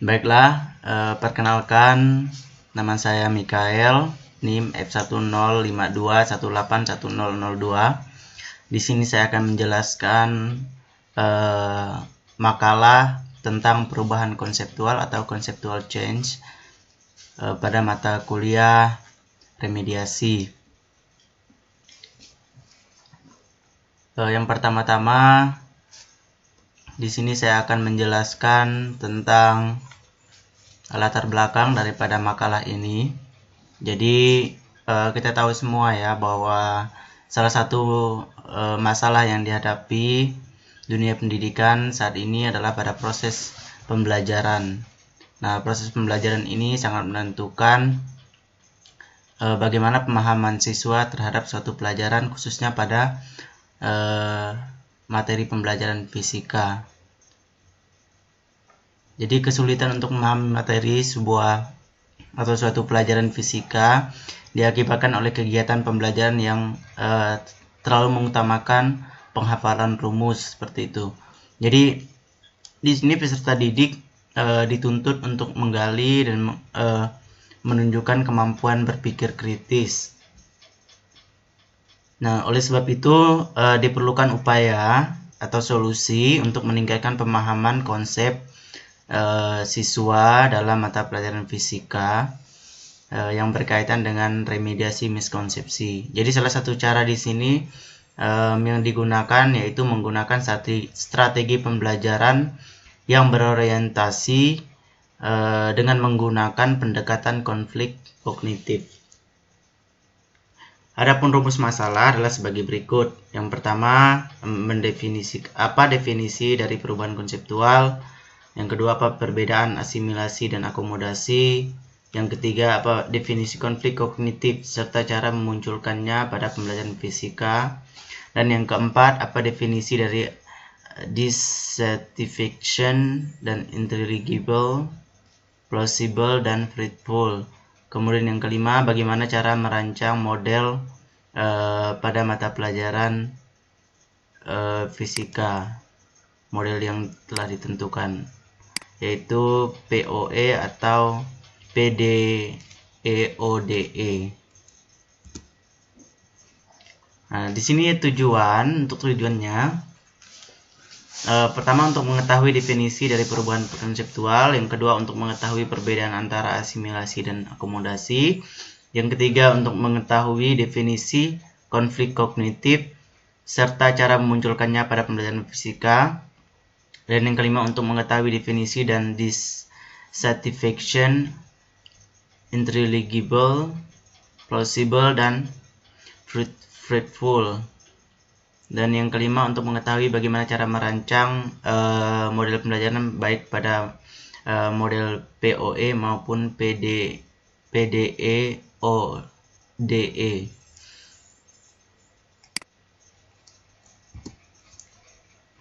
Baiklah, perkenalkan, nama saya Mikael, NIM F1052181002. Di sini saya akan menjelaskan makalah tentang perubahan konseptual atau conceptual change pada mata kuliah remediasi. Yang pertama-tama, di sini saya akan menjelaskan tentang latar belakang daripada makalah ini. Jadi kita tahu semua ya bahwa salah satu masalah yang dihadapi dunia pendidikan saat ini adalah pada proses pembelajaran. Nah, proses pembelajaran ini sangat menentukan bagaimana pemahaman siswa terhadap suatu pelajaran, khususnya pada materi pembelajaran fisika. Jadi kesulitan untuk memahami materi sebuah atau suatu pelajaran fisika diakibatkan oleh kegiatan pembelajaran yang terlalu mengutamakan penghafalan rumus seperti itu. Jadi di sini peserta didik dituntut untuk menggali dan menunjukkan kemampuan berpikir kritis. Nah, oleh sebab itu diperlukan upaya atau solusi untuk meningkatkan pemahaman konsep siswa dalam mata pelajaran fisika yang berkaitan dengan remediasi miskonsepsi. Jadi salah satu cara di sini yang digunakan yaitu menggunakan strategi pembelajaran yang berorientasi dengan menggunakan pendekatan konflik kognitif. Adapun rumus masalah adalah sebagai berikut. Yang pertama, apa definisi dari perubahan konseptual. Yang kedua, apa perbedaan asimilasi dan akomodasi. Yang ketiga, apa definisi konflik kognitif serta cara memunculkannya pada pembelajaran fisika. Dan yang keempat, apa definisi dari dissatisfaction dan intelligible, plausible, dan fruitful. Kemudian yang kelima, bagaimana cara merancang model pada mata pelajaran fisika, model yang telah ditentukan, yaitu POE atau PDEODE. Nah, di sini tujuannya pertama untuk mengetahui definisi dari perubahan konseptual, yang kedua untuk mengetahui perbedaan antara asimilasi dan akomodasi, yang ketiga untuk mengetahui definisi konflik kognitif serta cara memunculkannya pada pembelajaran fisika, dan yang kelima untuk mengetahui definisi dan dissatisfaction, intelligible, plausible, dan fruitful. Dan yang kelima untuk mengetahui bagaimana cara merancang model pembelajaran baik pada model POE maupun PDEODE.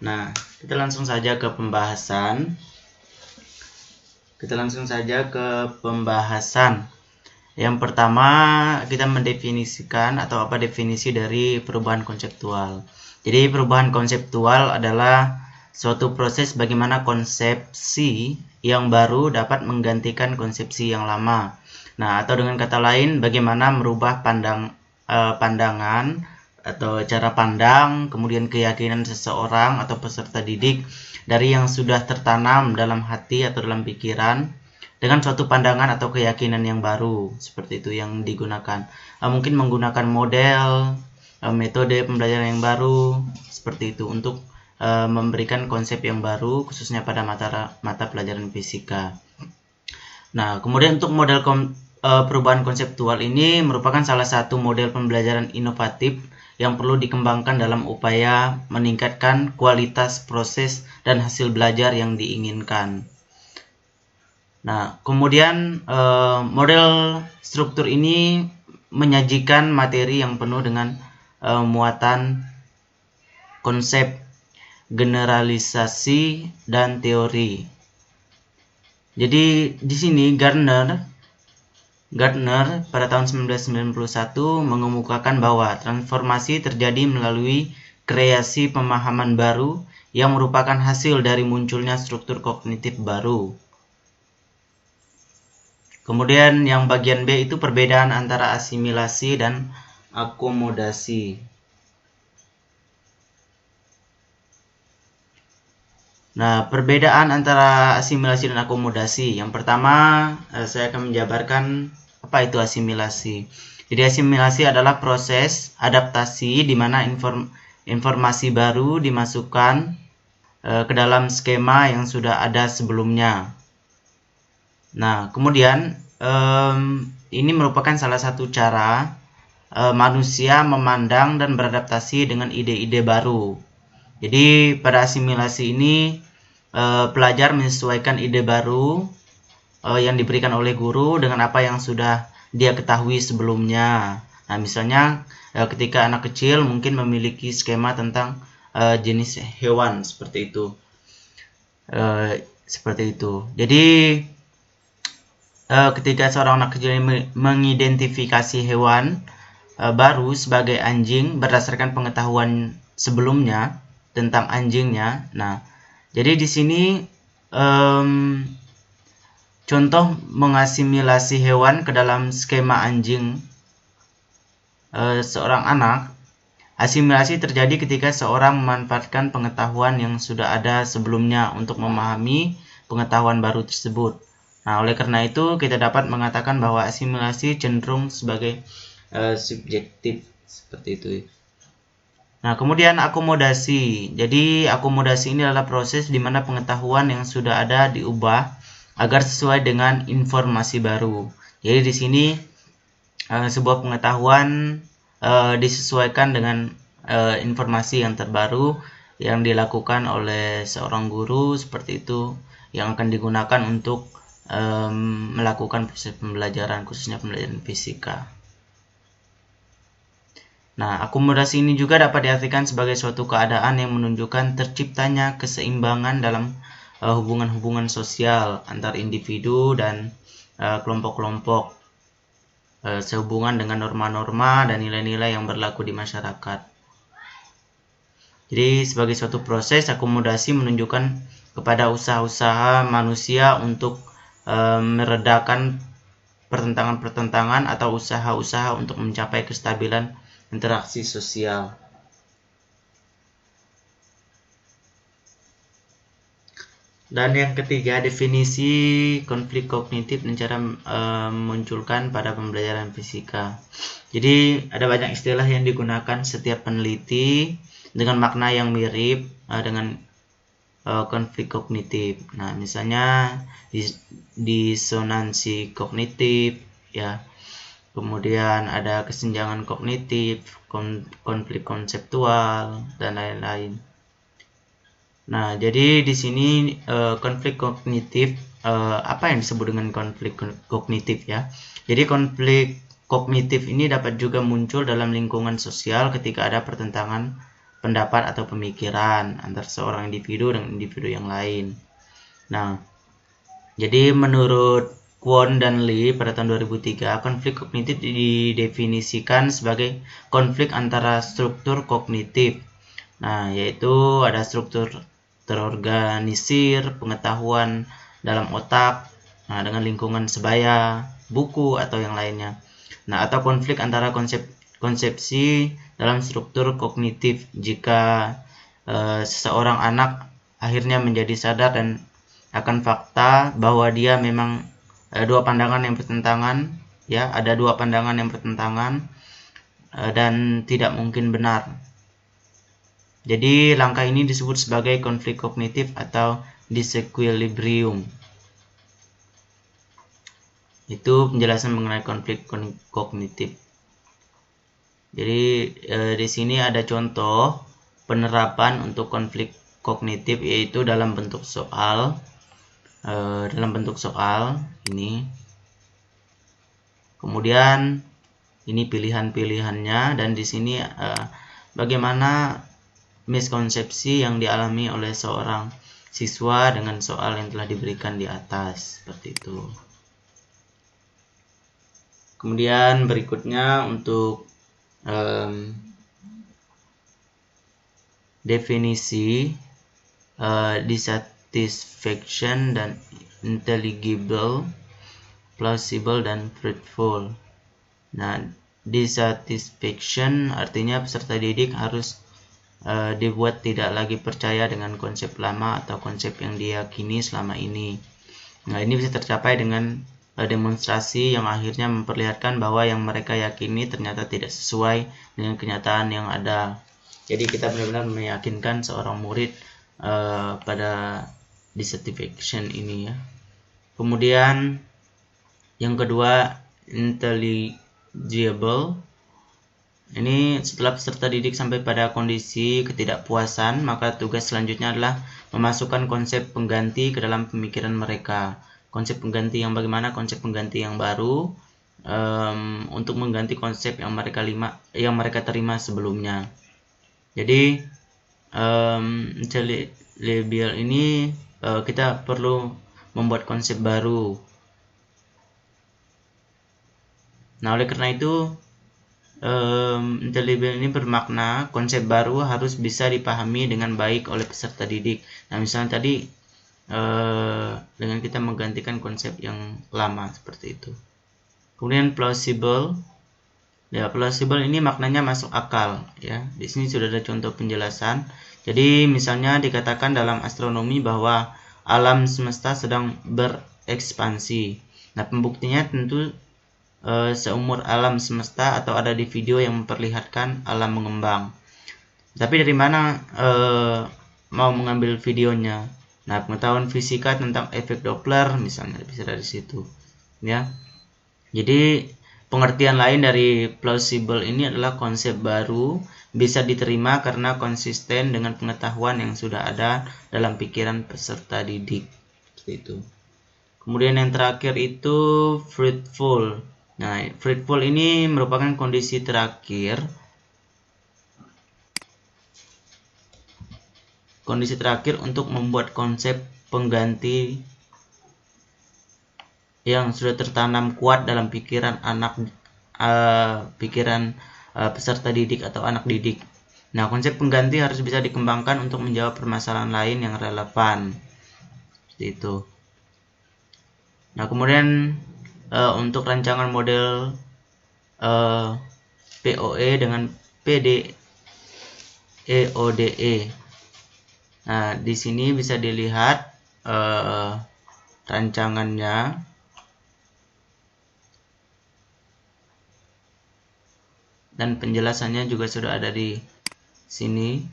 Nah, kita langsung saja ke pembahasan. Yang pertama, kita mendefinisikan atau apa definisi dari perubahan konseptual. Jadi perubahan konseptual adalah suatu proses bagaimana konsepsi yang baru dapat menggantikan konsepsi yang lama. Nah, atau dengan kata lain, bagaimana merubah pandangan atau cara pandang, kemudian keyakinan seseorang atau peserta didik dari yang sudah tertanam dalam hati atau dalam pikiran dengan suatu pandangan atau keyakinan yang baru, seperti itu yang digunakan. Mungkin menggunakan model, metode pembelajaran yang baru, seperti itu untuk memberikan konsep yang baru, khususnya pada mata pelajaran fisika. Nah, kemudian untuk model perubahan konseptual ini merupakan salah satu model pembelajaran inovatif yang perlu dikembangkan dalam upaya meningkatkan kualitas proses dan hasil belajar yang diinginkan. Nah, kemudian model struktur ini menyajikan materi yang penuh dengan muatan konsep, generalisasi, dan teori. Jadi di sini Gardner pada tahun 1991 mengemukakan bahwa transformasi terjadi melalui kreasi pemahaman baru yang merupakan hasil dari munculnya struktur kognitif baru. Kemudian yang bagian B itu perbedaan antara asimilasi dan akomodasi. Nah, perbedaan antara asimilasi dan akomodasi. Yang pertama, saya akan menjabarkan apa itu asimilasi. Jadi asimilasi adalah proses adaptasi di mana informasi baru dimasukkan ke dalam skema yang sudah ada sebelumnya. Nah, kemudian ini merupakan salah satu cara manusia memandang dan beradaptasi dengan ide-ide baru. Jadi pada asimilasi ini pelajar menyesuaikan ide baru yang diberikan oleh guru dengan apa yang sudah dia ketahui sebelumnya. Nah, misalnya ketika anak kecil mungkin memiliki skema tentang jenis hewan seperti itu. Jadi ketika seorang anak kecil mengidentifikasi hewan baru sebagai anjing berdasarkan pengetahuan sebelumnya tentang anjingnya. Nah, jadi di sini contoh mengasimilasi hewan ke dalam skema anjing seorang anak. Asimilasi terjadi ketika seorang memanfaatkan pengetahuan yang sudah ada sebelumnya untuk memahami pengetahuan baru tersebut. Nah, oleh karena itu kita dapat mengatakan bahwa asimilasi cenderung sebagai subjektif seperti itu. Nah, kemudian akomodasi. Jadi akomodasi ini adalah proses di mana pengetahuan yang sudah ada diubah agar sesuai dengan informasi baru. Jadi di sini sebuah pengetahuan disesuaikan dengan informasi yang terbaru yang dilakukan oleh seorang guru seperti itu, yang akan digunakan untuk melakukan proses pembelajaran, khususnya pembelajaran fisika. Nah, akomodasi ini juga dapat diartikan sebagai suatu keadaan yang menunjukkan terciptanya keseimbangan dalam hubungan-hubungan sosial antar individu dan kelompok-kelompok sehubungan dengan norma-norma dan nilai-nilai yang berlaku di masyarakat. Jadi sebagai suatu proses, akomodasi menunjukkan kepada usaha-usaha manusia untuk meredakan pertentangan-pertentangan atau usaha-usaha untuk mencapai kestabilan interaksi sosial. Dan yang ketiga, definisi konflik kognitif dan cara memunculkan pada pembelajaran fisika. Jadi ada banyak istilah yang digunakan setiap peneliti dengan makna yang mirip dengan konflik kognitif. Nah, misalnya disonansi kognitif, ya. Kemudian ada kesenjangan kognitif, konflik konseptual, dan lain-lain. Nah, jadi di sini konflik kognitif, apa yang disebut dengan konflik kognitif ya? Jadi konflik kognitif ini dapat juga muncul dalam lingkungan sosial ketika ada pertentangan pendapat atau pemikiran antara seorang individu dengan individu yang lain. Nah, jadi menurut Kwon dan Lee pada tahun 2003, konflik kognitif didefinisikan sebagai konflik antara struktur kognitif. Nah, yaitu ada struktur terorganisir pengetahuan dalam otak, nah, dengan lingkungan sebaya, buku, atau yang lainnya. Nah, atau konflik antara konsepsi dalam struktur kognitif jika seseorang anak akhirnya menjadi sadar dan akan fakta bahwa dia memang dua pandangan yang bertentangan, ya, ada dua pandangan yang bertentangan dan tidak mungkin benar. Jadi langkah ini disebut sebagai konflik kognitif atau disequilibrium. Itu penjelasan mengenai konflik kognitif. Jadi di sini ada contoh penerapan untuk konflik kognitif, yaitu dalam bentuk soal. Ini. Kemudian ini pilihan-pilihannya, dan di sini bagaimana miskonsepsi yang dialami oleh seorang siswa dengan soal yang telah diberikan di atas, seperti itu. Kemudian berikutnya untuk definisi dissatisfaction dan intelligible. plausible, dan fruitful. Nah, dissatisfaction artinya peserta didik harus dibuat tidak lagi percaya dengan konsep lama atau konsep yang diyakini selama ini. Nah, ini bisa tercapai dengan demonstrasi yang akhirnya memperlihatkan bahwa yang mereka yakini ternyata tidak sesuai dengan kenyataan yang ada. Jadi kita benar-benar meyakinkan seorang murid pada dissatisfaction ini ya. Kemudian yang kedua, intelligible. Ini setelah peserta didik sampai pada kondisi ketidakpuasan, maka tugas selanjutnya adalah memasukkan konsep pengganti ke dalam pemikiran mereka. Konsep pengganti yang bagaimana? Konsep pengganti yang baru untuk mengganti konsep yang mereka terima sebelumnya. Jadi intelligible ini kita perlu membuat konsep baru. Nah, oleh karena itu intelligible ini bermakna konsep baru harus bisa dipahami dengan baik oleh peserta didik. Nah, misalnya tadi dengan kita menggantikan konsep yang lama seperti itu. Kemudian plausible. Ya, plausible ini maknanya masuk akal ya. Di sini sudah ada contoh penjelasan. Jadi misalnya dikatakan dalam astronomi bahwa alam semesta sedang berekspansi. Nah, pembuktinya tentu seumur alam semesta atau ada di video yang memperlihatkan alam mengembang. Tapi dari mana mau mengambil videonya? Nah, pengetahuan fisika tentang efek Doppler misalnya bisa dari situ, ya. Jadi pengertian lain dari plausible ini adalah konsep baru bisa diterima karena konsisten dengan pengetahuan yang sudah ada dalam pikiran peserta didik. Seperti itu. Kemudian yang terakhir itu fruitful. Nah, fruitful ini merupakan kondisi terakhir untuk membuat konsep pengganti yang sudah tertanam kuat dalam pikiran peserta didik atau anak didik. Nah, konsep pengganti harus bisa dikembangkan untuk menjawab permasalahan lain yang relevan. Seperti itu. Nah, kemudian untuk rancangan model POE dengan PDEODE. Nah, di sini bisa dilihat rancangannya. Dan penjelasannya juga sudah ada di sini.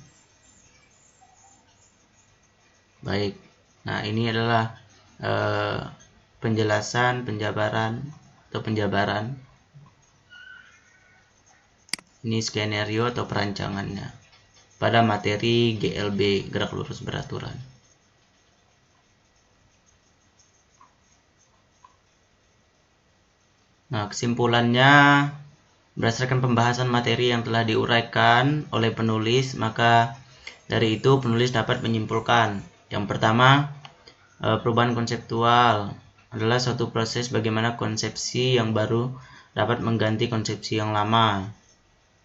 Baik. Nah, ini adalah penjabaran. Ini skenario atau perancangannya pada materi GLB, gerak lurus beraturan. Nah, kesimpulannya, berdasarkan pembahasan materi yang telah diuraikan oleh penulis, maka dari itu penulis dapat menyimpulkan. Yang pertama, perubahan konseptual adalah suatu proses bagaimana konsepsi yang baru dapat mengganti konsepsi yang lama.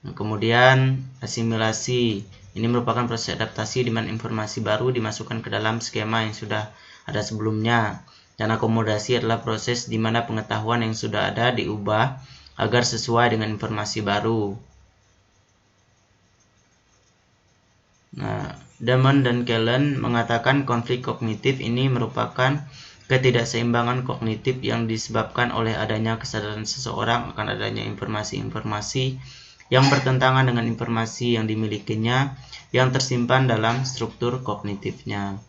Nah, kemudian asimilasi. Ini merupakan proses adaptasi di mana informasi baru dimasukkan ke dalam skema yang sudah ada sebelumnya. Dan akomodasi adalah proses di mana pengetahuan yang sudah ada diubah agar sesuai dengan informasi baru. Nah, Damon dan Kellen mengatakan konflik kognitif ini merupakan ketidakseimbangan kognitif yang disebabkan oleh adanya kesadaran seseorang akan adanya informasi-informasi yang bertentangan dengan informasi yang dimilikinya yang tersimpan dalam struktur kognitifnya.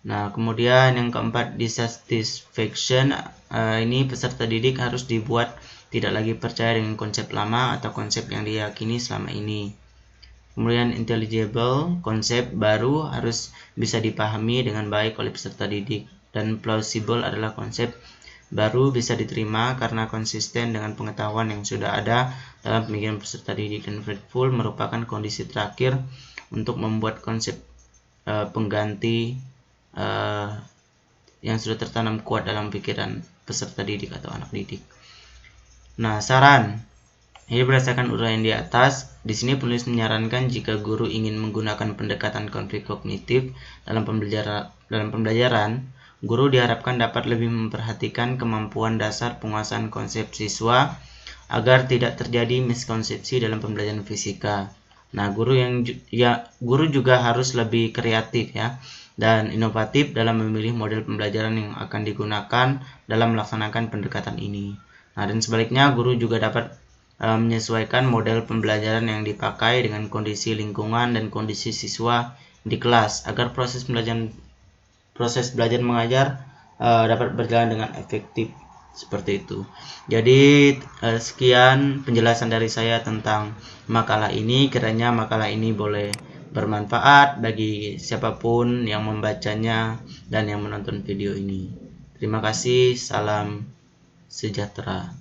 Nah, kemudian yang keempat, dissatisfaction. Ini peserta didik harus dibuat tidak lagi percaya dengan konsep lama atau konsep yang diyakini selama ini. Kemudian intelligible, konsep baru harus bisa dipahami dengan baik oleh peserta didik. Dan plausible adalah konsep baru bisa diterima karena konsisten dengan pengetahuan yang sudah ada dalam pemikiran peserta didik. Dan fruitful merupakan kondisi terakhir untuk membuat konsep pengganti yang sudah tertanam kuat dalam pikiran peserta didik atau anak didik. Nah, saran Jadi berdasarkan uraian di atas, di sini penulis menyarankan jika guru ingin menggunakan pendekatan konflik kognitif dalam pembelajaran, guru diharapkan dapat lebih memperhatikan kemampuan dasar penguasaan konsep siswa agar tidak terjadi miskonsepsi dalam pembelajaran fisika. Nah, guru juga harus lebih kreatif ya dan inovatif dalam memilih model pembelajaran yang akan digunakan dalam melaksanakan pendekatan ini. Nah, dan sebaliknya guru juga dapat menyesuaikan model pembelajaran yang dipakai dengan kondisi lingkungan dan kondisi siswa di kelas agar proses belajar mengajar dapat berjalan dengan efektif seperti itu. Jadi sekian penjelasan dari saya tentang makalah ini. Kiranya makalah ini boleh bermanfaat bagi siapapun yang membacanya dan yang menonton video ini. Terima kasih, salam sejahtera.